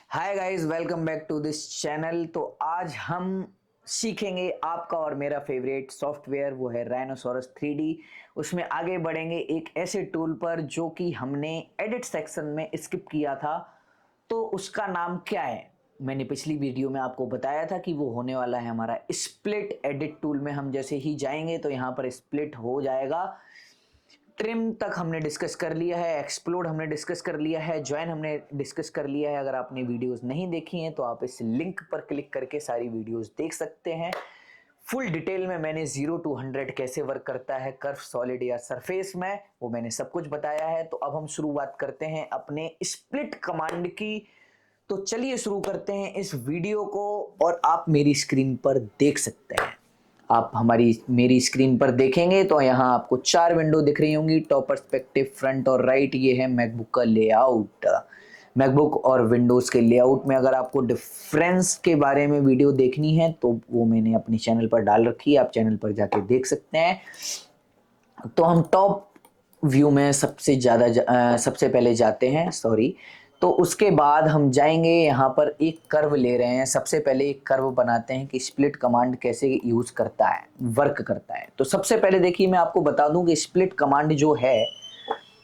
Hi guys, welcome back to this channel. तो आज हम सीखेंगे आपका और मेरा फेवरेट सॉफ्टवेयर, वो है राइनोसोरस 3D। उसमें आगे बढ़ेंगे एक ऐसे टूल पर जो कि हमने एडिट सेक्शन में स्किप किया था। तो उसका नाम क्या है? मैंने पिछली वीडियो में आपको बताया था कि वो होने वाला है हमारा स्प्लिट। एडिट टूल में हम जैसे ही जाएंगे तो यहाँ पर स्प्लिट हो जाएगा। ट्रिम तक हमने डिस्कस कर लिया है, एक्सप्लोड हमने डिस्कस कर लिया है, ज्वाइन हमने डिस्कस कर लिया है। अगर आपने वीडियोस नहीं देखी हैं तो आप इस लिंक पर क्लिक करके सारी वीडियोस देख सकते हैं। फुल डिटेल में मैंने 0 to 100 कैसे वर्क करता है कर्व, सॉलिड या सरफेस में, वो मैंने सब कुछ बताया है। तो अब हम शुरुआत करते हैं अपने स्प्लिट कमांड की। तो चलिए शुरू करते हैं इस वीडियो को। और आप मेरी स्क्रीन पर देख सकते हैं, आप हमारी मेरी स्क्रीन पर देखेंगे तो यहाँ आपको 4 विंडो दिख रही होंगी, टॉप पर्सपेक्टिव, फ्रंट और राइट। ये है मैकबुक का लेआउट। मैकबुक और विंडोज़ के लेआउट में अगर आपको डिफरेंस के बारे में वीडियो देखनी है तो वो मैंने अपने चैनल पर डाल रखी है, आप चैनल पर जाके देख सकते हैं। तो हम टॉप व्यू में सबसे पहले जाते हैं, सॉरी। तो उसके बाद हम जाएंगे, यहाँ पर एक कर्व ले रहे हैं। सबसे पहले एक कर्व बनाते हैं कि स्प्लिट कमांड कैसे यूज़ करता है, वर्क करता है। तो सबसे पहले देखिए, मैं आपको बता दूं कि स्प्लिट कमांड जो है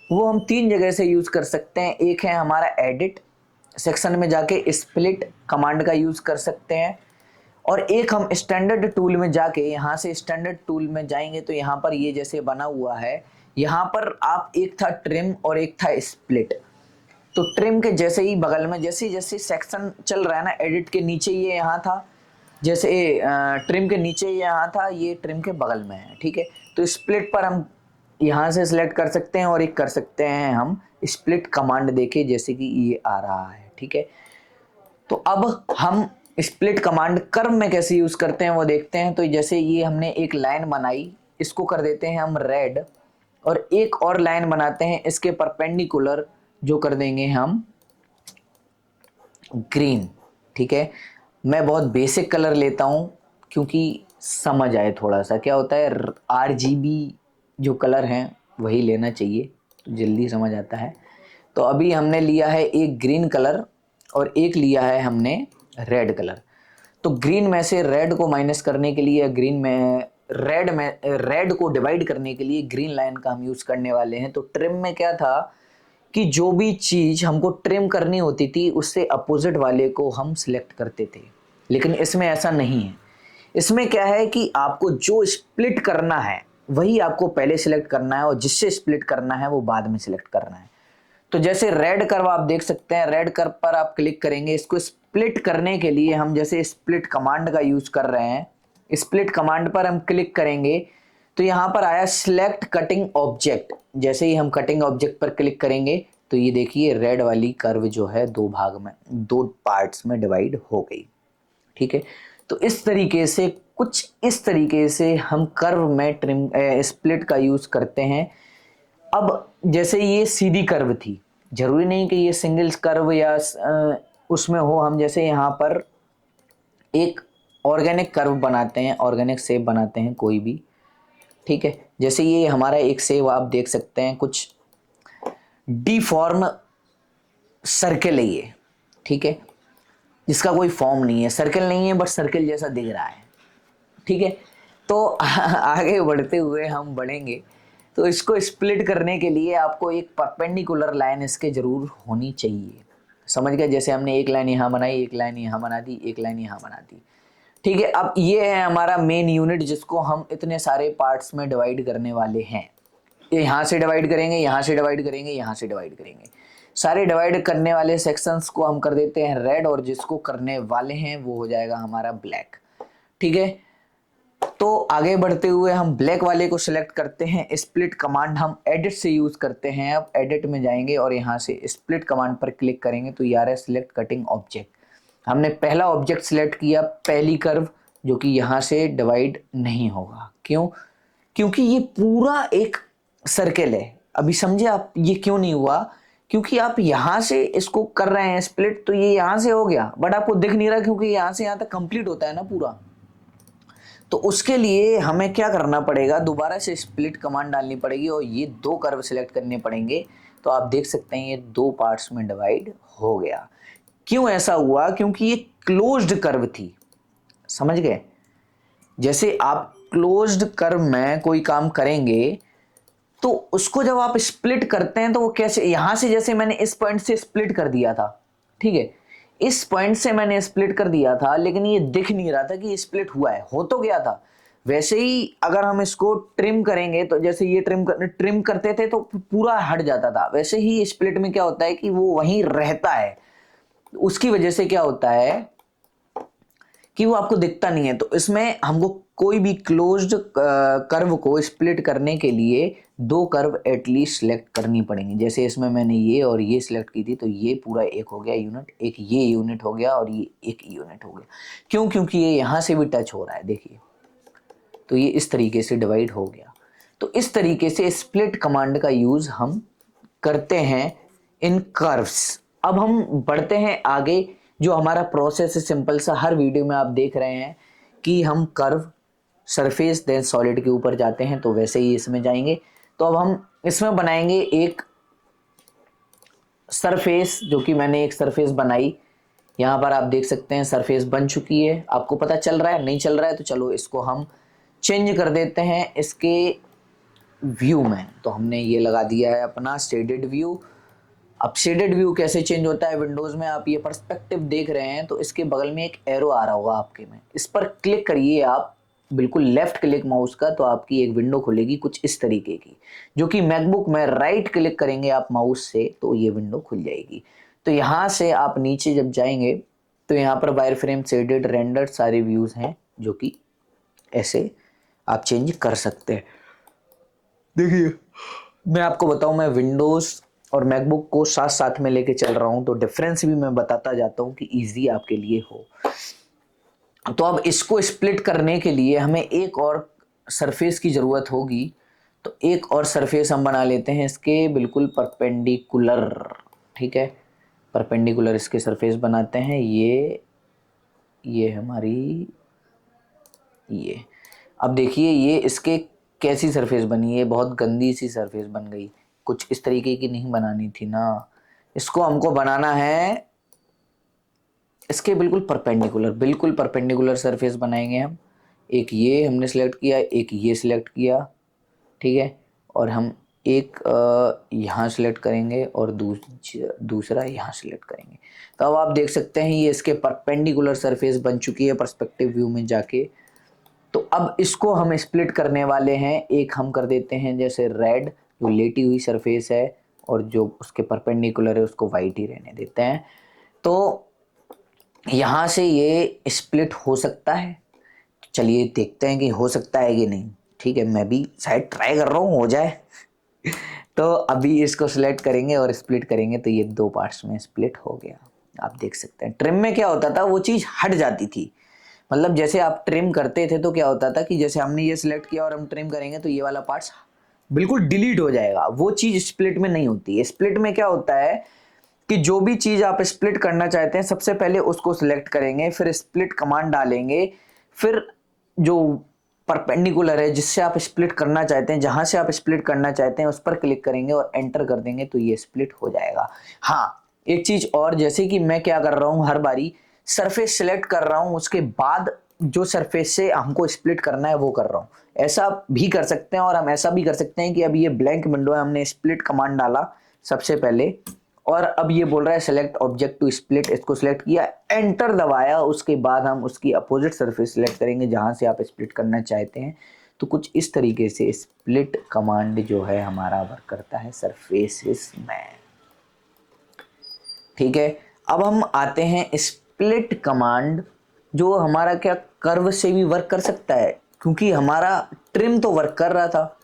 वो हम 3 जगह से यूज़ कर सकते हैं। एक है हमारा एडिट सेक्शन में जाके स्प्लिट कमांड का यूज़ कर सकते हैं, और एक हम स्टैंडर्ड टूल में जाके, यहाँ से स्टैंडर्ड टूल में जाएंगे तो यहाँ पर ये जैसे बना हुआ है, यहाँ पर आप, एक था ट्रिम और एक था स्प्लिट। तो ट्रिम के जैसे ही बगल में, जैसे जैसे सेक्शन चल रहा है ना, एडिट के नीचे ये यहाँ था, जैसे ट्रिम के नीचे ये यहाँ था, ये ट्रिम के बगल में है, ठीक है। तो स्प्लिट पर हम यहाँ से सिलेक्ट कर सकते हैं, और एक कर सकते हैं हम स्प्लिट कमांड देके, जैसे कि ये आ रहा है, ठीक है। तो अब हम स्प्लिट कमांड कर्व में कैसे यूज करते हैं वो देखते हैं। तो जैसे ये हमने एक लाइन बनाई, इसको कर देते हैं हम रेड, और एक और लाइन बनाते हैं इसके परपेंडिकुलर, जो कर देंगे हम ग्रीन, ठीक है। मैं बहुत बेसिक कलर लेता हूं क्योंकि समझ आए थोड़ा सा। क्या होता है, RGB जो कलर हैं वही लेना चाहिए, तो जल्दी समझ आता है। तो अभी हमने लिया है एक ग्रीन कलर और एक लिया है हमने रेड कलर। तो ग्रीन में से रेड को माइनस करने के लिए, रेड को डिवाइड करने के लिए ग्रीन लाइन का हम यूज़ करने वाले हैं। तो ट्रिम में क्या था कि जो भी चीज़ हमको ट्रिम करनी होती थी उससे अपोजिट वाले को हम सिलेक्ट करते थे, लेकिन इसमें ऐसा नहीं है। इसमें क्या है कि आपको जो स्प्लिट करना है वही आपको पहले सिलेक्ट करना है, और जिससे स्प्लिट करना है वो बाद में सिलेक्ट करना है। तो जैसे रेड कर्व आप देख सकते हैं, रेड कर्व पर आप क्लिक करेंगे। इसको स्प्लिट करने के लिए हम जैसे स्प्लिट कमांड का यूज कर रहे हैं, स्प्लिट कमांड पर हम क्लिक करेंगे तो यहाँ पर आया सिलेक्ट कटिंग ऑब्जेक्ट। जैसे ही हम कटिंग ऑब्जेक्ट पर क्लिक करेंगे तो ये देखिए रेड वाली कर्व जो है दो पार्ट्स में डिवाइड हो गई, ठीक है। तो इस तरीके से, कुछ इस तरीके से हम कर्व में स्प्लिट का यूज करते हैं। अब जैसे ये सीधी कर्व थी, जरूरी नहीं कि ये सिंगल कर्व या उसमें हो। हम जैसे यहाँ पर एक ऑर्गेनिक कर्व बनाते हैं, ऑर्गेनिक शेप बनाते हैं कोई भी, ठीक है। जैसे ये हमारा एक शेप आप देख सकते हैं, कुछ डिफॉर्म सर्कल है ये, ठीक है, जिसका कोई फॉर्म नहीं है, सर्कल नहीं है बट सर्कल जैसा दिख रहा है, ठीक है। तो आगे बढ़ते हुए हम बढ़ेंगे। तो इसको स्प्लिट करने के लिए आपको एक परपेंडिकुलर लाइन इसके जरूर होनी चाहिए, समझ गए। जैसे हमने एक लाइन यहाँ बनाई, एक लाइन यहाँ बना दी, एक लाइन यहाँ बना दी, ठीक है। अब ये है हमारा मेन यूनिट, जिसको हम इतने सारे पार्ट्स में डिवाइड करने वाले हैं। ये यहाँ से डिवाइड करेंगे, यहाँ से डिवाइड करेंगे, यहाँ से डिवाइड करेंगे। सारे डिवाइड करने वाले सेक्शंस को हम कर देते हैं रेड, और जिसको करने वाले हैं वो हो जाएगा हमारा ब्लैक, ठीक है। तो आगे बढ़ते हुए हम ब्लैक वाले को सिलेक्ट करते हैं। स्प्लिट कमांड हम एडिट से यूज करते हैं। अब एडिट में जाएंगे और यहाँ से स्प्लिट कमांड पर क्लिक करेंगे तो ये आ रहा है सिलेक्ट कटिंग ऑब्जेक्ट। हमने पहला ऑब्जेक्ट सिलेक्ट किया, पहली कर्व, जो कि यहाँ से डिवाइड नहीं होगा। क्यों? क्योंकि ये पूरा एक सर्कल है। अभी समझे आप ये क्यों नहीं हुआ? क्योंकि आप यहाँ से इसको कर रहे हैं स्प्लिट, तो ये यहाँ से हो गया बट आपको दिख नहीं रहा, क्योंकि यहाँ से यहाँ तक कंप्लीट होता है ना पूरा। तो उसके लिए हमें क्या करना पड़ेगा, दोबारा से स्प्लिट कमांड डालनी पड़ेगी और ये दो कर्व सिलेक्ट करने पड़ेंगे। तो आप देख सकते हैं ये दो पार्ट्स में डिवाइड हो गया। क्यों ऐसा हुआ? क्योंकि ये क्लोज्ड कर्व थी, समझ गए? जैसे आप क्लोज्ड कर्व में कोई काम करेंगे तो उसको जब आप स्प्लिट करते हैं तो वो कैसे, यहां से जैसे मैंने इस पॉइंट से स्प्लिट कर दिया था, ठीक है, इस पॉइंट से मैंने स्प्लिट कर दिया था, लेकिन ये दिख नहीं रहा था कि स्प्लिट हुआ है, हो तो गया था। वैसे ही अगर हम इसको ट्रिम करेंगे तो जैसे ये ट्रिम करते थे तो पूरा हट जाता था, वैसे ही स्प्लिट में क्या होता है कि वो वहीं रहता है। उसकी वजह से क्या होता है कि वो आपको दिखता नहीं है। तो इसमें हमको कोई भी क्लोज्ड कर्व को स्प्लिट करने के लिए दो कर्व एटलीस्ट सिलेक्ट करनी पड़ेंगी। जैसे इसमें मैंने ये और ये सिलेक्ट की थी, तो ये पूरा एक हो गया यूनिट, एक ये यूनिट हो गया और ये एक यूनिट हो गया। क्यों? क्योंकि ये यहां से भी टच हो रहा है, देखिए, तो ये इस तरीके से डिवाइड हो गया। तो इस तरीके से स्प्लिट कमांड का यूज हम करते हैं इन कर्व्स। अब हम बढ़ते हैं आगे। जो हमारा प्रोसेस है सिंपल सा, हर वीडियो में आप देख रहे हैं कि हम कर्व, सरफेस, देन सॉलिड के ऊपर जाते हैं, तो वैसे ही इसमें जाएंगे। तो अब हम इसमें बनाएंगे एक सरफेस, जो कि मैंने एक सरफेस बनाई। यहाँ पर आप देख सकते हैं सरफेस बन चुकी है। आपको पता चल रहा है? नहीं चल रहा है तो चलो इसको हम चेंज कर देते हैं इसके व्यू में। तो हमने ये लगा दिया है अपना शेडेड व्यू। अब शेडेड व्यू कैसे चेंज होता है विंडोज में, आप ये पर्सपेक्टिव देख रहे हैं तो इसके बगल में एक एरो आ रहा होगा आपके में, इस पर क्लिक करिए आप, बिल्कुल लेफ्ट क्लिक माउस का, तो आपकी एक विंडो खुलेगी कुछ इस तरीके की, जो कि मैकबुक में राइट क्लिक करेंगे आप माउस से तो ये विंडो खुल जाएगी। तो यहाँ से आप नीचे जब जाएंगे तो यहाँ पर वायर फ्रेम, शेडेड, रेंडर सारे व्यूज हैं, जो कि ऐसे आप चेंज कर सकते हैं। देखिए, मैं आपको बताऊं, मैं विंडोज और मैकबुक को साथ साथ में लेके चल रहा हूं, तो डिफरेंस भी मैं बताता जाता हूं कि इजी आपके लिए हो। तो अब इसको स्प्लिट करने के लिए हमें एक और सरफेस की जरूरत होगी। तो एक और सरफेस हम बना लेते हैं इसके बिल्कुल परपेंडिकुलर, ठीक है, परपेंडिकुलर इसके सरफेस बनाते हैं। ये हमारी, ये, अब देखिए ये इसके कैसी सरफेस बनी है, बहुत गंदी सी सरफेस बन गई। कुछ इस तरीके की नहीं बनानी थी ना, इसको हमको बनाना है इसके बिल्कुल परपेंडिकुलर सरफेस बनाएंगे हम। एक ये हमने सेलेक्ट किया, एक ये सिलेक्ट किया, ठीक है, और हम एक यहाँ सेलेक्ट करेंगे और दूसरा यहाँ सेलेक्ट करेंगे। तो अब आप देख सकते हैं ये इसके परपेंडिकुलर सरफेस बन चुकी है पर्सपेक्टिव व्यू में जाके। तो अब इसको हम स्प्लिट करने वाले हैं। एक हम कर देते हैं जैसे रेड, जो लेटी हुई सरफेस है, और जो उसके परपेंडिकुलर है उसको वाइट ही रहने देते हैं। तो यहाँ से ये स्प्लिट हो सकता है, चलिए देखते हैं कि हो सकता है कि नहीं। ठीक है, मैं भी शायद ट्राई कर रहा हूँ हो जाए। तो अभी इसको सिलेक्ट करेंगे और स्प्लिट करेंगे, तो ये दो पार्ट्स में स्प्लिट हो गया। आप देख सकते हैं ट्रिम में क्या होता था, वो चीज़ हट जाती थी। मतलब जैसे आप ट्रिम करते थे तो क्या होता था कि जैसे हमने ये सिलेक्ट किया और हम ट्रिम करेंगे तो ये वाला पार्ट्स बिल्कुल डिलीट हो जाएगा। वो चीज़ स्प्लिट में नहीं होती है। स्प्लिट में क्या होता है कि जो भी चीज़ आप स्प्लिट करना चाहते हैं सबसे पहले उसको सिलेक्ट करेंगे, फिर स्प्लिट कमांड डालेंगे, फिर जो परपेंडिकुलर है जिससे आप स्प्लिट करना चाहते हैं, जहां से आप स्प्लिट करना चाहते हैं उस पर क्लिक करेंगे और एंटर कर देंगे तो ये स्प्लिट हो जाएगा। हाँ, एक चीज और, जैसे कि मैं क्या कर रहा हूं, हर बारी सरफेस सिलेक्ट कर रहा हूं, उसके बाद जो सरफेस से हमको स्प्लिट करना है वो कर रहा हूं। ऐसा भी कर सकते हैं, और हम ऐसा भी कर सकते हैं कि अब ये ब्लैंक विंडो है, हमने स्प्लिट कमांड डाला सबसे पहले, और अब ये बोल रहा है सेलेक्ट ऑब्जेक्ट टू स्प्लिट, इसको सिलेक्ट किया, एंटर दबाया, उसके बाद हम उसकी अपोजिट सरफेस सिलेक्ट करेंगे जहां से आप स्प्लिट करना चाहते हैं। तो कुछ इस तरीके से स्प्लिट कमांड जो है हमारा वर्क करता है सरफेसेस में। ठीक है, अब हम आते हैं स्प्लिट कमांड, जो हमारा क्या कर्व से भी वर्क कर सकता है, क्योंकि हमारा ट्रिम तो वर्क कर रहा था,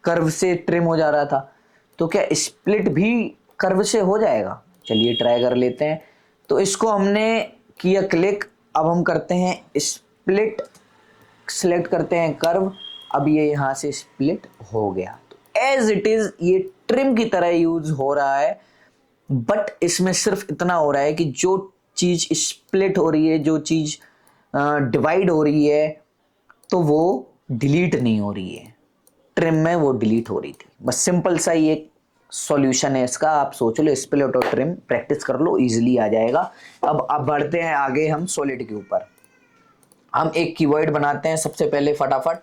कर्व से ट्रिम हो जा रहा था, तो क्या स्प्लिट भी कर्व से हो जाएगा? चलिए ट्राई कर लेते हैं। तो इसको हमने किया क्लिक, अब हम करते हैं स्प्लिट, सिलेक्ट करते हैं कर्व, अब ये यहाँ से स्प्लिट हो गया। तो एज इट इज ये ट्रिम की तरह यूज हो रहा है, बट इसमें सिर्फ इतना हो रहा है कि जो चीज स्प्लिट हो रही है, जो चीज डिवाइड हो रही है, तो वो डिलीट नहीं हो रही है। ट्रिम में वो डिलीट हो रही थी। बस सिंपल सा ये सॉल्यूशन है इसका, आप सोच लो, स्प्लिट और ट्रिम प्रैक्टिस कर लो, इजीली आ जाएगा। अब बढ़ते हैं आगे हम सॉलिड के ऊपर। हम एक क्यूबॉइड बनाते हैं सबसे पहले फटाफट।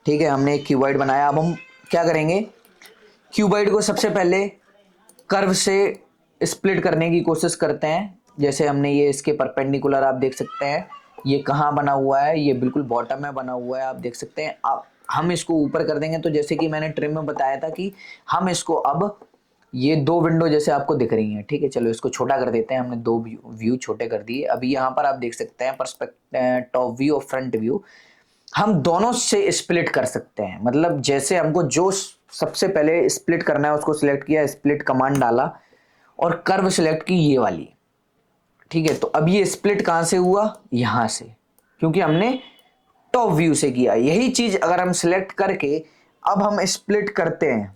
ठीक है, हमने एक क्यूबॉइड बनाया। अब हम क्या करेंगे, क्यूबॉइड को सबसे पहले कर्व से स्प्लिट करने की कोशिश करते हैं। जैसे हमने ये इसके परपेंडिकुलर आप देख सकते हैं, ये कहाँ बना हुआ है, ये बिल्कुल बॉटम में बना हुआ है, आप देख सकते हैं। अब हम इसको ऊपर कर देंगे, तो जैसे कि मैंने ट्रिम में बताया था कि हम इसको अब ये दो विंडो जैसे आपको दिख रही हैं, ठीक है, चलो इसको छोटा कर देते हैं, हमने दो व्यू छोटे कर दिए। अभी यहाँ पर आप देख सकते हैं पर्सपेक्टिव, टॉप व्यू और फ्रंट व्यू हम दोनों से स्प्लिट कर सकते हैं। मतलब जैसे हमको जो सबसे पहले स्प्लिट करना है उसको सिलेक्ट किया, स्प्लिट कमांड डाला और कर्व सिलेक्ट की ये वाली, ठीक है। तो अब ये स्प्लिट कहां से हुआ, यहां से, क्योंकि हमने टॉप व्यू से किया। यही चीज अगर हम सिलेक्ट करके अब हम स्प्लिट करते हैं,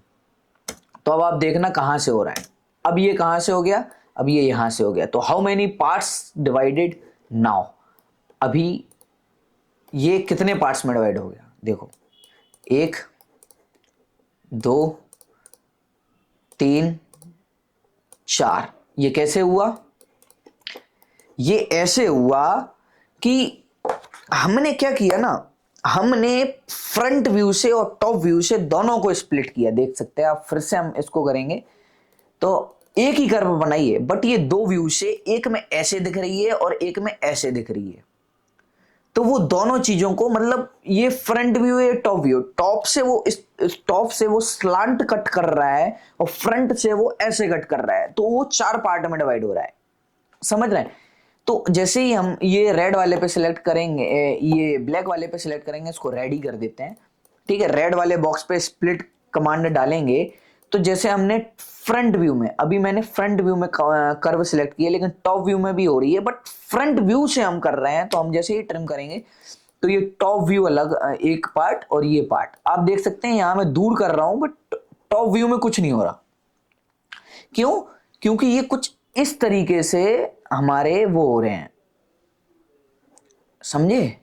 तो अब आप देखना कहां से हो रहा है। अब ये कहां से हो गया, अब ये यहां से हो गया। तो how many parts divided now, अभी ये कितने पार्ट्स में डिवाइड हो गया, देखो 1 2 3 4। ये कैसे हुआ, ये ऐसे हुआ कि हमने क्या किया ना, हमने फ्रंट व्यू से और टॉप व्यू से दोनों को स्प्लिट किया। देख सकते हैं आप, फिर से हम इसको करेंगे तो एक ही कर्व बनाई है, बट ये दो व्यू से, एक में ऐसे दिख रही है और एक में ऐसे दिख रही है। तो वो दोनों चीजों को, मतलब ये फ्रंट व्यू है, टॉप व्यू, टॉप से वो इस टॉप से वो स्लांट कट कर रहा है और फ्रंट से वो ऐसे कट कर रहा है, तो वो 4 पार्ट में डिवाइड हो रहा है, समझ रहे हैं। तो जैसे ही हम ये रेड वाले पे सिलेक्ट करेंगे, ये ब्लैक वाले पे सिलेक्ट करेंगे, इसको रेड ही कर देते हैं, ठीक है। रेड वाले बॉक्स पे स्प्लिट कमांड डालेंगे, तो जैसे हमने फ्रंट व्यू में, अभी मैंने फ्रंट व्यू में कर्व सिलेक्ट किया, लेकिन टॉप व्यू में भी हो रही है, बट फ्रंट व्यू से हम कर रहे हैं, तो हम जैसे ही ट्रिम करेंगे तो ये टॉप व्यू अलग एक पार्ट और ये पार्ट आप देख सकते हैं। यहां मैं दूर कर रहा हूं, बट टॉप व्यू में कुछ नहीं हो रहा। क्यों, क्योंकि ये कुछ इस तरीके से हमारे वो हो रहे हैं, समझे,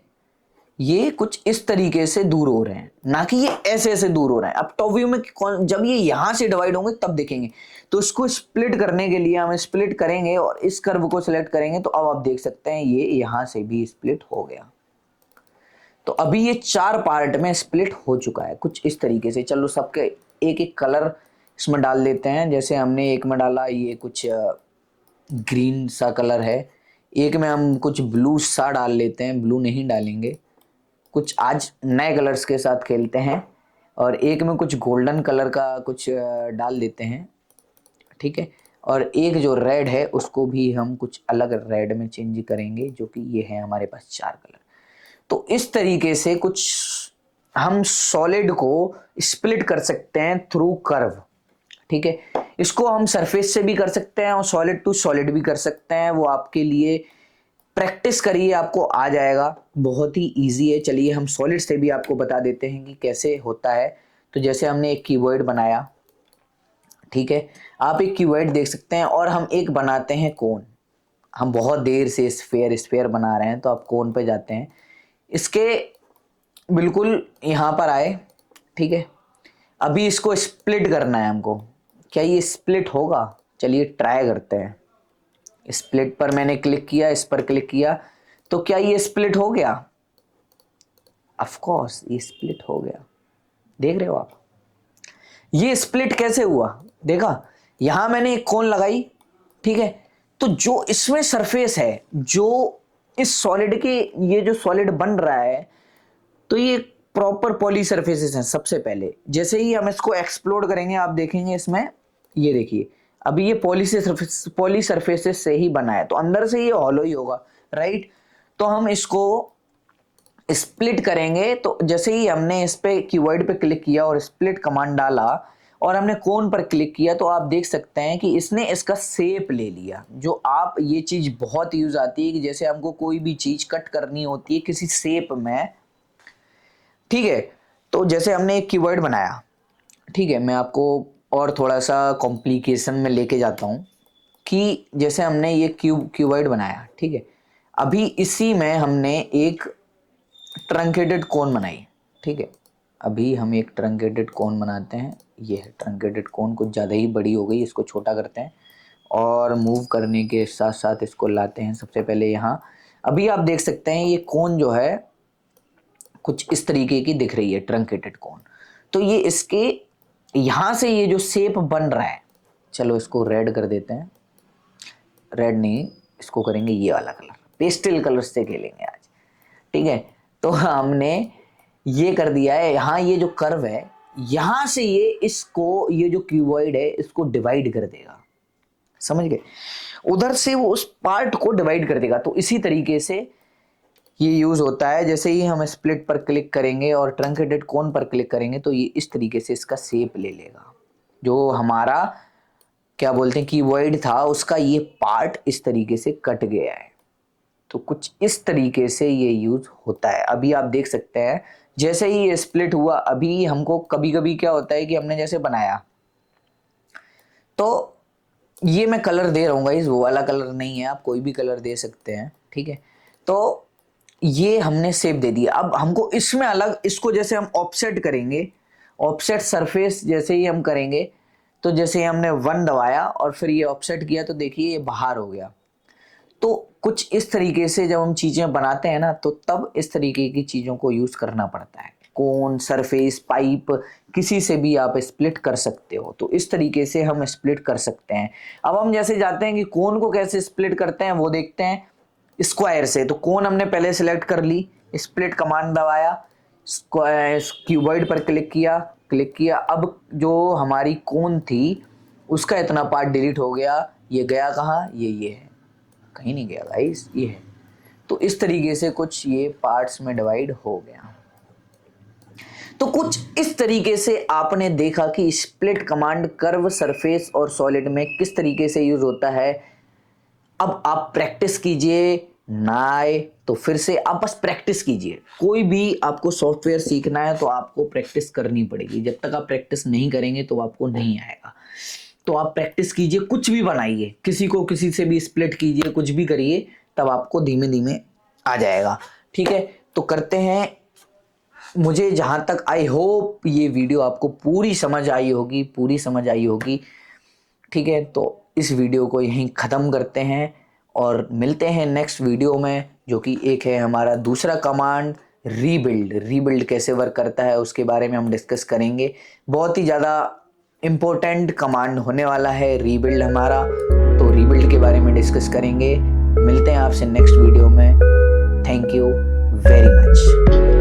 ये कुछ इस तरीके से दूर हो रहे हैं, ना कि ये ऐसे ऐसे दूर हो रहे हैं। अब टॉप व्यू में जब ये यहां से डिवाइड होंगे तब देखेंगे। तो इसको स्प्लिट करने के लिए हम स्प्लिट करेंगे और इस कर्व को सिलेक्ट करेंगे, तो अब आप देख सकते हैं ये यहां से भी स्प्लिट हो गया। तो अभी ये 4 पार्ट में स्प्लिट हो चुका है कुछ इस तरीके से। चलो सबके एक एक कलर इसमें डाल देते हैं। जैसे हमने एक में डाला, ये कुछ ग्रीन सा कलर है, एक में हम कुछ ब्लू सा डाल लेते हैं, ब्लू नहीं डालेंगे, कुछ आज नए कलर्स के साथ खेलते हैं, और एक में कुछ गोल्डन कलर का कुछ डाल देते हैं, ठीक है। और एक जो रेड है उसको भी हम कुछ अलग रेड में चेंज करेंगे, जो कि ये है हमारे पास 4 कलर। तो इस तरीके से कुछ हम सॉलिड को स्प्लिट कर सकते हैं थ्रू कर्व, ठीक है। इसको हम सरफेस से भी कर सकते हैं और सॉलिड टू सॉलिड भी कर सकते हैं, वो आपके लिए प्रैक्टिस करिए, आपको आ जाएगा, बहुत ही इजी है। चलिए हम सॉलिड से भी आपको बता देते हैं कि कैसे होता है। तो जैसे हमने एक कीवर्ड बनाया, ठीक है, आप एक कीवर्ड देख सकते हैं, और हम एक बनाते हैं कोन। हम बहुत देर से स्फेयर बना रहे हैं, तो आप कोन पे जाते हैं, इसके बिल्कुल यहाँ पर आए, ठीक है। अभी इसको स्प्लिट करना है हमको, क्या ये स्प्लिट होगा, चलिए ट्राई करते हैं। स्प्लिट पर मैंने क्लिक किया, इस पर क्लिक किया, तो क्या ये स्प्लिट हो गया, ऑफ कोर्स ये स्प्लिट हो गया। देख रहे हो आप, ये स्प्लिट कैसे हुआ, देखा, यहां मैंने एक कोन लगाई, ठीक है। तो जो इसमें सरफेस है, जो इस सॉलिड के, ये जो सॉलिड बन रहा है, तो ये प्रॉपर पॉली सरफेसेस हैं। सबसे पहले जैसे ही हम इसको एक्सप्लोर करेंगे, आप देखेंगे इसमें, ये देखिए, अभी ये पॉली सरफेसेस से ही बना है, तो अंदर से ये हॉलो ही होगा, राइट। तो हम इसको स्प्लिट करेंगे, तो जैसे ही हमने इस पे कीवर्ड पे क्लिक किया और स्प्लिट कमांड डाला और हमने कोन पर क्लिक किया, तो आप देख सकते हैं कि इसने इसका शेप ले लिया। जो आप, ये चीज बहुत यूज आती है कि जैसे हमको कोई भी चीज कट करनी होती है किसी शेप में, ठीक है। तो जैसे हमने एक कीवर्ड बनाया, ठीक है, मैं आपको और थोड़ा सा कॉम्प्लिकेशन में लेके जाता हूं कि जैसे हमने ये कीवर्ड बनाया, ठीक है। अभी इसी में हमने एक ट्रंकेटेड कोन बनाई, ठीक है। अभी हम एक ट्रंकेटेड कोन बनाते हैं, ये है ट्रंकेटेड कोन, कुछ ज़्यादा ही बड़ी हो गई, इसको छोटा करते हैं और मूव करने के साथ साथ इसको लाते हैं सबसे पहले यहाँ। अभी आप देख सकते हैं ये कोन जो है कुछ इस तरीके की दिख रही है, ट्रंकेटेड कोन। तो ये इसके यहाँ से ये जो शेप बन रहा है, चलो इसको रेड कर देते हैं, रेड नहीं इसको करेंगे ये वाला कलर, पेस्टल कलर से खेलेंगे आज, ठीक है। तो हमने ये कर दिया है, यहाँ ये जो कर्व है यहाँ से ये इसको, ये जो क्यूबॉइड है इसको डिवाइड कर देगा, समझ गए, उधर से वो उस पार्ट को डिवाइड कर देगा। तो इसी तरीके से ये यूज होता है, जैसे ही हम स्प्लिट पर क्लिक करेंगे और ट्रंकेटेड कोन पर क्लिक करेंगे तो ये इस तरीके से इसका शेप ले लेगा। जो हमारा क्या बोलते हैं कीबोर्ड था उसका ये पार्ट इस तरीके से कट गया है। तो कुछ इस तरीके से ये यूज होता है। अभी आप देख सकते हैं जैसे ही ये स्प्लिट हुआ, अभी हमको कभी कभी क्या होता है कि हमने जैसे बनाया तो ये मैं कलर दे रहा हूँ गाइस, वो वाला कलर नहीं है, आप कोई भी कलर दे सकते हैं, ठीक है। तो ये हमने शेप दे दिया। अब हमको इसमें अलग, इसको जैसे हम ऑफसेट करेंगे, ऑफसेट सरफेस जैसे ही हम करेंगे तो जैसे हमने 1 दबाया और फिर ये ऑफसेट किया तो देखिए ये बाहर हो गया। तो कुछ इस तरीके से जब हम चीज़ें बनाते हैं ना तो तब इस तरीके की चीज़ों को यूज़ करना पड़ता है। कोन, सरफेस, पाइप, किसी से भी आप स्प्लिट कर सकते हो। तो इस तरीके से हम स्प्लिट कर सकते हैं। अब हम जैसे जाते हैं कि कोन को कैसे स्प्लिट करते हैं वो देखते हैं स्क्वायर से। तो कोन हमने पहले सिलेक्ट कर ली, स्प्लिट कमांड दबाया, क्यूबॉइड पर क्लिक किया। अब जो हमारी कोन थी उसका इतना पार्ट डिलीट हो गया, ये गया कहाँ, ये है, कहीं नहीं गया गाइस, ये है। तो इस तरीके से कुछ ये पार्ट्स में डिवाइड हो गया। तो कुछ इस तरीके से आपने देखा कि स्प्लिट कमांड कर्व, सरफेस और सॉलिड में किस तरीके से यूज होता है। अब आप प्रैक्टिस कीजिए, ना आए तो फिर से आप बस प्रैक्टिस कीजिए। कोई भी आपको सॉफ्टवेयर सीखना है तो आपको प्रैक्टिस करनी पड़ेगी। जब तक आप प्रैक्टिस नहीं करेंगे तो आपको नहीं आएगा। तो आप प्रैक्टिस कीजिए, कुछ भी बनाइए, किसी को किसी से भी स्प्लिट कीजिए, कुछ भी करिए, तब आपको धीमे धीमे आ जाएगा, ठीक है। तो करते हैं। मुझे जहाँ तक आई होप ये वीडियो आपको पूरी समझ आई होगी, ठीक है। तो इस वीडियो को यहीं ख़त्म करते हैं और मिलते हैं नेक्स्ट वीडियो में, जो कि एक है हमारा दूसरा कमांड रीबिल्ड कैसे वर्क करता है उसके बारे में हम डिस्कस करेंगे। बहुत ही ज़्यादा इम्पोर्टेंट कमांड होने वाला है रीबिल्ड हमारा, तो रीबिल्ड के बारे में डिस्कस करेंगे। मिलते हैं आपसे नेक्स्ट वीडियो में। Thank you very much.